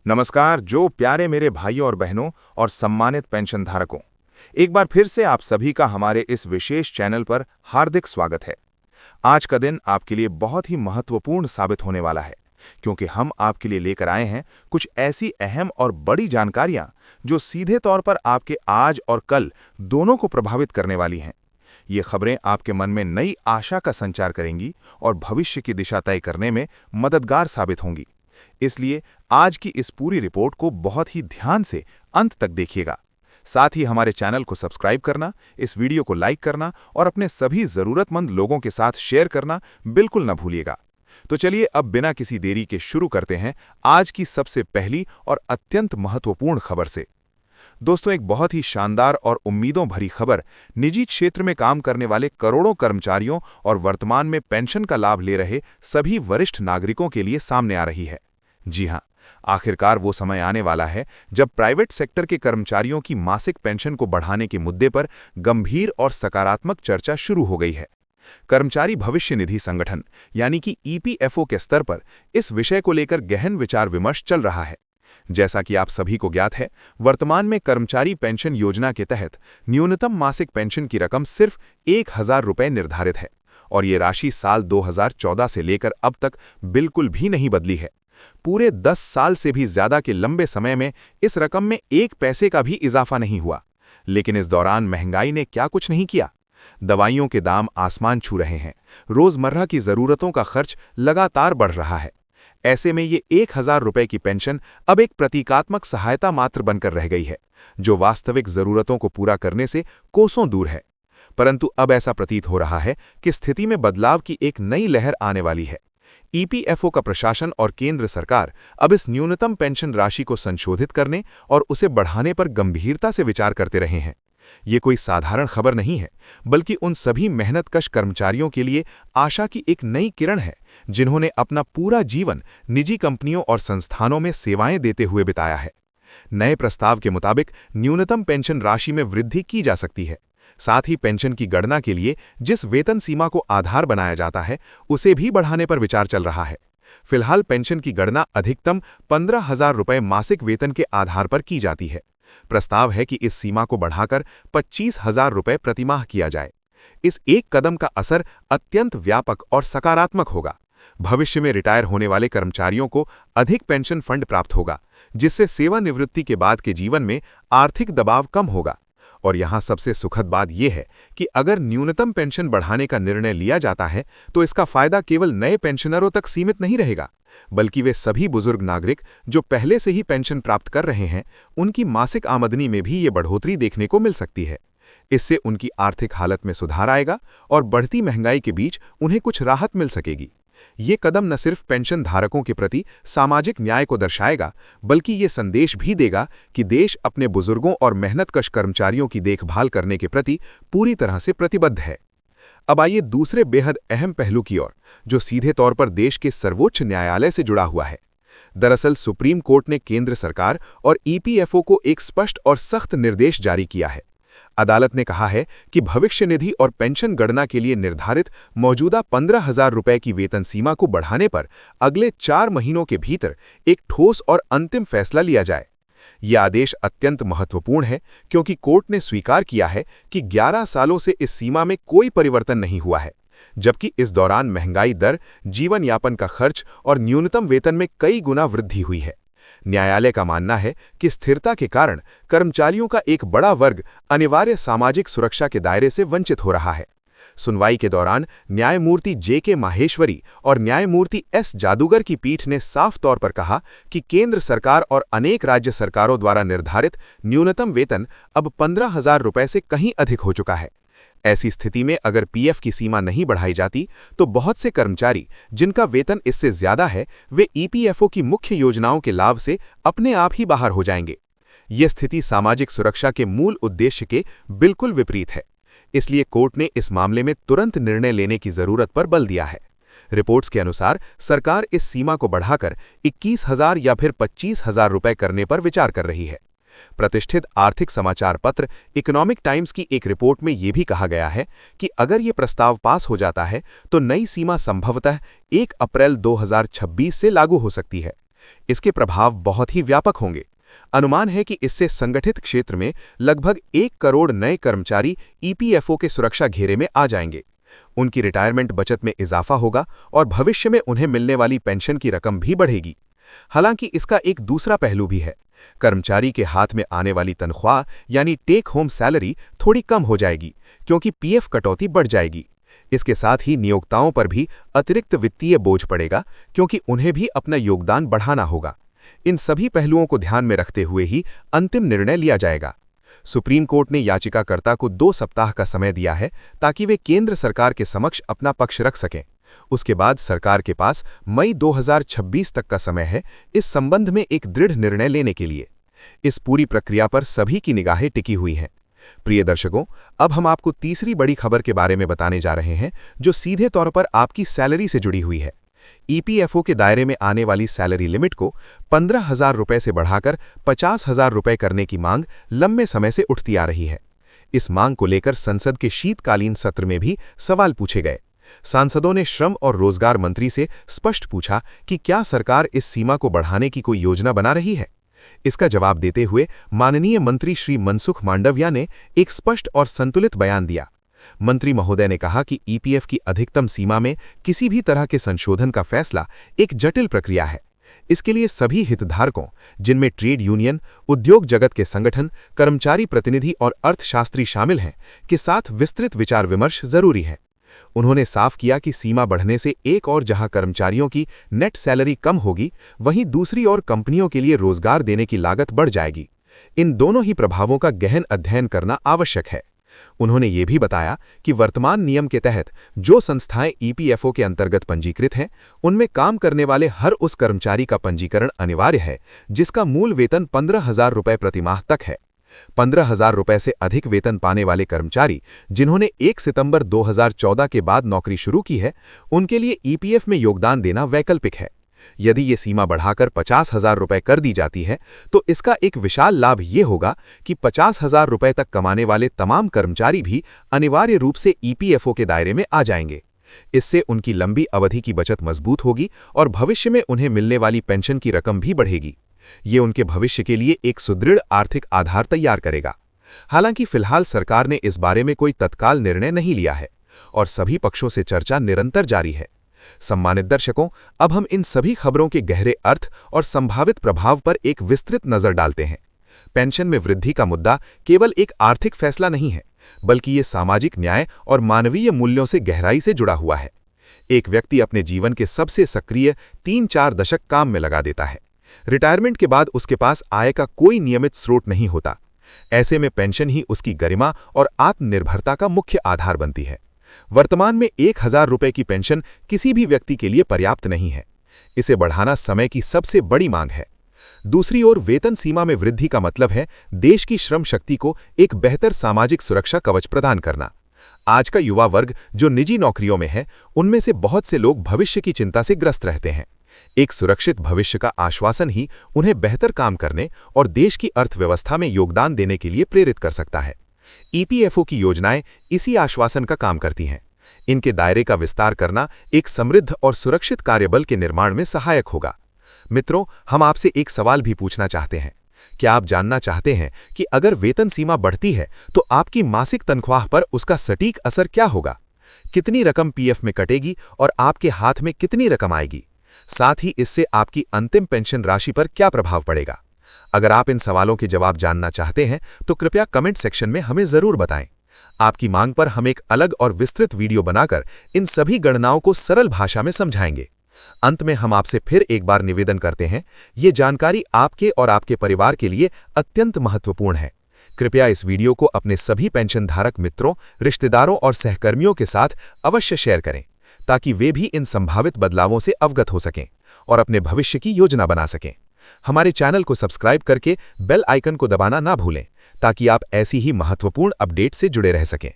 नमस्कार जो प्यारे मेरे भाइयों और बहनों और सम्मानित पेंशन धारकों। एक बार फिर से आप सभी का हमारे इस विशेष चैनल पर हार्दिक स्वागत है। आज का दिन आपके लिए बहुत ही महत्वपूर्ण साबित होने वाला है, क्योंकि हम आपके लिए लेकर आए हैं कुछ ऐसी अहम और बड़ी जानकारियां जो सीधे तौर पर आपके आज और कल दोनों को प्रभावित करने वाली हैं। ये खबरें आपके मन में नई आशा का संचार करेंगी और भविष्य की दिशा तय करने में मददगार साबित होंगी। इसलिए आज की इस पूरी रिपोर्ट को बहुत ही ध्यान से अंत तक देखिएगा। साथ ही हमारे चैनल को सब्सक्राइब करना, इस वीडियो को लाइक करना और अपने सभी जरूरतमंद लोगों के साथ शेयर करना बिल्कुल न भूलिएगा। तो चलिए अब बिना किसी देरी के शुरू करते हैं आज की सबसे पहली और अत्यंत महत्वपूर्ण खबर से। दोस्तों, एक बहुत ही शानदार और उम्मीदों भरी खबर निजी क्षेत्र में काम करने वाले करोड़ों कर्मचारियों और वर्तमान में पेंशन का लाभ ले रहे सभी वरिष्ठ नागरिकों के लिए सामने आ रही है। जी हां, आखिरकार वो समय आने वाला है जब प्राइवेट सेक्टर के कर्मचारियों की मासिक पेंशन को बढ़ाने के मुद्दे पर गंभीर और सकारात्मक चर्चा शुरू हो गई है। कर्मचारी भविष्य निधि संगठन यानी कि ईपीएफओ के स्तर पर इस विषय को लेकर गहन विचार विमर्श चल रहा है। जैसा कि आप सभी को ज्ञात है, वर्तमान में कर्मचारी पेंशन योजना के तहत न्यूनतम मासिक पेंशन की रकम सिर्फ 1,000 रुपये निर्धारित है और ये राशि साल 2014 से लेकर अब तक बिल्कुल भी नहीं बदली है। पूरे 10 साल से भी ज्यादा के लंबे समय में इस रकम में 1 पैसे का भी इजाफा नहीं हुआ। लेकिन इस दौरान महंगाई ने क्या कुछ नहीं किया। दवाइयों के दाम आसमान छू रहे हैं, रोजमर्रा की जरूरतों का खर्च लगातार बढ़ रहा है। ऐसे में ये 1,000 रुपये की पेंशन अब एक प्रतीकात्मक सहायता मात्र बनकर रह गई है, जो वास्तविक जरूरतों को पूरा करने से कोसों दूर है। परंतु अब ऐसा प्रतीत हो रहा है कि स्थिति में बदलाव की एक नई लहर आने वाली है। ईपीएफओ का प्रशासन और केंद्र सरकार अब इस न्यूनतम पेंशन राशि को संशोधित करने और उसे बढ़ाने पर गंभीरता से विचार करते रहे हैं। ये कोई साधारण खबर नहीं है, बल्कि उन सभी मेहनतकश कर्मचारियों के लिए आशा की एक नई किरण है, जिन्होंने अपना पूरा जीवन निजी कंपनियों और संस्थानों में सेवाएं देते हुए बिताया है। नए प्रस्ताव के मुताबिक न्यूनतम पेंशन राशि में वृद्धि की जा सकती है। साथ ही पेंशन की गणना के लिए जिस वेतन सीमा को आधार बनाया जाता है, उसे भी बढ़ाने पर विचार चल रहा है। फिलहाल पेंशन की गणना अधिकतम 15,000 रुपये मासिक वेतन के आधार पर की जाती है। प्रस्ताव है कि इस सीमा को बढ़ाकर 25,000 रुपये प्रतिमाह किया जाए। इस एक कदम का असर अत्यंत व्यापक और सकारात्मक होगा। भविष्य में रिटायर होने वाले कर्मचारियों को अधिक पेंशन फंड प्राप्त होगा, जिससे सेवानिवृत्ति के बाद के जीवन में आर्थिक दबाव कम होगा। और यहाँ सबसे सुखद बात यह है कि अगर न्यूनतम पेंशन बढ़ाने का निर्णय लिया जाता है, तो इसका फायदा केवल नए पेंशनरों तक सीमित नहीं रहेगा, बल्कि वे सभी बुजुर्ग नागरिक जो पहले से ही पेंशन प्राप्त कर रहे हैं, उनकी मासिक आमदनी में भी ये बढ़ोतरी देखने को मिल सकती है। इससे उनकी आर्थिक हालत में सुधार आएगा और बढ़ती महंगाई के बीच उन्हें कुछ राहत मिल सकेगी। ये कदम न सिर्फ पेंशन धारकों के प्रति सामाजिक न्याय को दर्शाएगा, बल्कि ये संदेश भी देगा कि देश अपने बुजुर्गों और मेहनतकश कर्मचारियों की देखभाल करने के प्रति पूरी तरह से प्रतिबद्ध है। अब आइए दूसरे बेहद अहम पहलू की ओर, जो सीधे तौर पर देश के सर्वोच्च न्यायालय से जुड़ा हुआ है। दरअसल सुप्रीम कोर्ट ने केंद्र सरकार और ईपीएफओ को एक स्पष्ट और सख्त निर्देश जारी किया है। अदालत ने कहा है कि भविष्य निधि और पेंशन गणना के लिए निर्धारित मौजूदा 15,000 रुपये की वेतन सीमा को बढ़ाने पर अगले 4 महीनों के भीतर एक ठोस और अंतिम फैसला लिया जाए। यह आदेश अत्यंत महत्वपूर्ण है, क्योंकि कोर्ट ने स्वीकार किया है कि 11 सालों से इस सीमा में कोई परिवर्तन नहीं हुआ है, जबकि इस दौरान महंगाई दर, जीवन यापन का खर्च और न्यूनतम वेतन में कई गुना वृद्धि हुई है। न्यायालय का मानना है कि स्थिरता के कारण कर्मचारियों का एक बड़ा वर्ग अनिवार्य सामाजिक सुरक्षा के दायरे से वंचित हो रहा है। सुनवाई के दौरान न्यायमूर्ति जे.के. माहेश्वरी और न्यायमूर्ति एस. जादूगर की पीठ ने साफ तौर पर कहा कि केंद्र सरकार और अनेक राज्य सरकारों द्वारा निर्धारित न्यूनतम वेतन अब 15,000 रुपये से कहीं अधिक हो चुका है। ऐसी स्थिति में अगर पीएफ की सीमा नहीं बढ़ाई जाती, तो बहुत से कर्मचारी जिनका वेतन इससे ज्यादा है, वे ईपीएफओ की मुख्य योजनाओं के लाभ से अपने आप ही बाहर हो जाएंगे। यह स्थिति सामाजिक सुरक्षा के मूल उद्देश्य के बिल्कुल विपरीत है। इसलिए कोर्ट ने इस मामले में तुरंत निर्णय लेने की जरूरत पर बल दिया है। रिपोर्ट्स के अनुसार सरकार इस सीमा को बढ़ाकर 21,000 या फिर 25,000 रुपये करने पर विचार कर रही है। प्रतिष्ठित आर्थिक समाचार पत्र इकोनॉमिक टाइम्स की एक रिपोर्ट में यह भी कहा गया है कि अगर ये प्रस्ताव पास हो जाता है, तो नई सीमा संभवतः 1 अप्रैल 2026 से लागू हो सकती है। इसके प्रभाव बहुत ही व्यापक होंगे। अनुमान है कि इससे संगठित क्षेत्र में लगभग 1 करोड़ नए कर्मचारी ईपीएफओ के सुरक्षा घेरे में आ जाएंगे। उनकी रिटायरमेंट बचत में इजाफा होगा और भविष्य में उन्हें मिलने वाली पेंशन की रकम भी बढ़ेगी। हालांकि इसका एक दूसरा पहलू भी है। कर्मचारी के हाथ में आने वाली तनख्वाह यानी टेक होम सैलरी थोड़ी कम हो जाएगी, क्योंकि पीएफ कटौती बढ़ जाएगी। इसके साथ ही नियोक्ताओं पर भी अतिरिक्त वित्तीय बोझ पड़ेगा, क्योंकि उन्हें भी अपना योगदान बढ़ाना होगा। इन सभी पहलुओं को ध्यान में रखते हुए ही अंतिम निर्णय लिया जाएगा। सुप्रीम कोर्ट ने याचिकाकर्ता को 2 सप्ताह का समय दिया है, ताकि वे केंद्र सरकार के समक्ष अपना पक्ष रख सकें। उसके बाद सरकार के पास मई 2026 तक का समय है इस संबंध में एक दृढ़ निर्णय लेने के लिए। इस पूरी प्रक्रिया पर सभी की निगाहें टिकी हुई हैं। प्रिय दर्शकों, अब हम आपको तीसरी बड़ी खबर के बारे में बताने जा रहे हैं, जो सीधे तौर पर आपकी सैलरी से जुड़ी हुई है। ईपीएफओ के दायरे में आने वाली सैलरी लिमिट को 15,000 रुपये से बढ़ाकर 50,000 रुपये करने की मांग लंबे समय से उठती आ रही है। इस मांग को लेकर संसद के शीतकालीन सत्र में भी सवाल पूछे गए। सांसदों ने श्रम और रोजगार मंत्री से स्पष्ट पूछा कि क्या सरकार इस सीमा को बढ़ाने की कोई योजना बना रही है। इसका जवाब देते हुए माननीय मंत्री श्री मनसुख मांडविया ने एक स्पष्ट और संतुलित बयान दिया। मंत्री महोदय ने कहा कि ईपीएफ की अधिकतम सीमा में किसी भी तरह के संशोधन का फैसला एक जटिल प्रक्रिया है। इसके लिए सभी हितधारकों, जिनमें ट्रेड यूनियन, उद्योग जगत के संगठन, कर्मचारी प्रतिनिधि और अर्थशास्त्री शामिल हैं, के साथ विस्तृत विचार विमर्श जरूरी है। उन्होंने साफ किया कि सीमा बढ़ने से एक और जहां कर्मचारियों की नेट सैलरी कम होगी, वहीं दूसरी ओर कंपनियों के लिए रोजगार देने की लागत बढ़ जाएगी। इन दोनों ही प्रभावों का गहन अध्ययन करना आवश्यक है। उन्होंने ये भी बताया कि वर्तमान नियम के तहत जो संस्थाएं ईपीएफओ के अंतर्गत पंजीकृत हैं, उनमें काम करने वाले हर उस कर्मचारी का पंजीकरण अनिवार्य है जिसका मूल वेतन 15,000 रुपये प्रति माह तक है। 15,000 रुपये से अधिक वेतन पाने वाले कर्मचारी जिन्होंने 1 सितंबर 2014 के बाद नौकरी शुरू की है, उनके लिए ईपीएफ में योगदान देना वैकल्पिक है। यदि ये सीमा बढ़ाकर 50,000 रुपये कर दी जाती है, तो इसका एक विशाल लाभ ये होगा कि 50,000 रुपये तक कमाने वाले तमाम कर्मचारी भी अनिवार्य रूप से ईपीएफओ के दायरे में आ जाएंगे। इससे उनकी लंबी अवधि की बचत मजबूत होगी और भविष्य में उन्हें मिलने वाली पेंशन की रकम भी बढ़ेगी। ये उनके भविष्य के लिए एक सुदृढ़ आर्थिक आधार तैयार करेगा। हालांकि फिलहाल सरकार ने इस बारे में कोई तत्काल निर्णय नहीं लिया है और सभी पक्षों से चर्चा निरंतर जारी है। सम्मानित दर्शकों, अब हम इन सभी खबरों के गहरे अर्थ और संभावित प्रभाव पर एक विस्तृत नजर डालते हैं। पेंशन में वृद्धि का मुद्दा केवल एक आर्थिक फैसला नहीं है, बल्कि ये सामाजिक न्याय और मानवीय मूल्यों से गहराई से जुड़ा हुआ है। एक व्यक्ति अपने जीवन के सबसे सक्रिय 3-4 दशक काम में लगा देता है। रिटायरमेंट के बाद उसके पास आय का कोई नियमित स्रोत नहीं होता। ऐसे में पेंशन ही उसकी गरिमा और आत्मनिर्भरता का मुख्य आधार बनती है। वर्तमान में 1,000 रुपये की पेंशन किसी भी व्यक्ति के लिए पर्याप्त नहीं है। इसे बढ़ाना समय की सबसे बड़ी मांग है। दूसरी ओर वेतन सीमा में वृद्धि का मतलब है देश की श्रम शक्ति को एक बेहतर सामाजिक सुरक्षा कवच प्रदान करना। आज का युवा वर्ग जो निजी नौकरियों में है, उनमें से बहुत से लोग भविष्य की चिंता से ग्रस्त रहते हैं। एक सुरक्षित भविष्य का आश्वासन ही उन्हें बेहतर काम करने और देश की अर्थव्यवस्था में योगदान देने के लिए प्रेरित कर सकता है। ईपीएफओ की योजनाएं इसी आश्वासन का काम करती हैं। इनके दायरे का विस्तार करना एक समृद्ध और सुरक्षित कार्यबल के निर्माण में सहायक होगा। मित्रों, हम आपसे एक सवाल भी पूछना चाहते हैं। क्या आप जानना चाहते हैं कि अगर वेतन सीमा बढ़ती है तो आपकी मासिक तनख्वाह पर उसका सटीक असर क्या होगा? कितनी रकम पीएफ में कटेगी और आपके हाथ में कितनी रकम आएगी? साथ ही इससे आपकी अंतिम पेंशन राशि पर क्या प्रभाव पड़ेगा? अगर आप इन सवालों के जवाब जानना चाहते हैं तो कृपया कमेंट सेक्शन में हमें जरूर बताएं। आपकी मांग पर हम एक अलग और विस्तृत वीडियो बनाकर इन सभी गणनाओं को सरल भाषा में समझाएंगे। अंत में हम आपसे फिर एक बार निवेदन करते हैं, ये जानकारी आपके और आपके परिवार के लिए अत्यंत महत्वपूर्ण है। कृपया इस वीडियो को अपने सभी पेंशन धारक मित्रों, रिश्तेदारों और सहकर्मियों के साथ अवश्य शेयर करें, ताकि वे भी इन संभावित बदलावों से अवगत हो सकें और अपने भविष्य की योजना बना सकें। हमारे चैनल को सब्सक्राइब करके बेल आइकन को दबाना ना भूलें, ताकि आप ऐसी ही महत्वपूर्ण अपडेट से जुड़े रह सकें।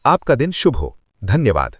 आपका दिन शुभ हो। धन्यवाद।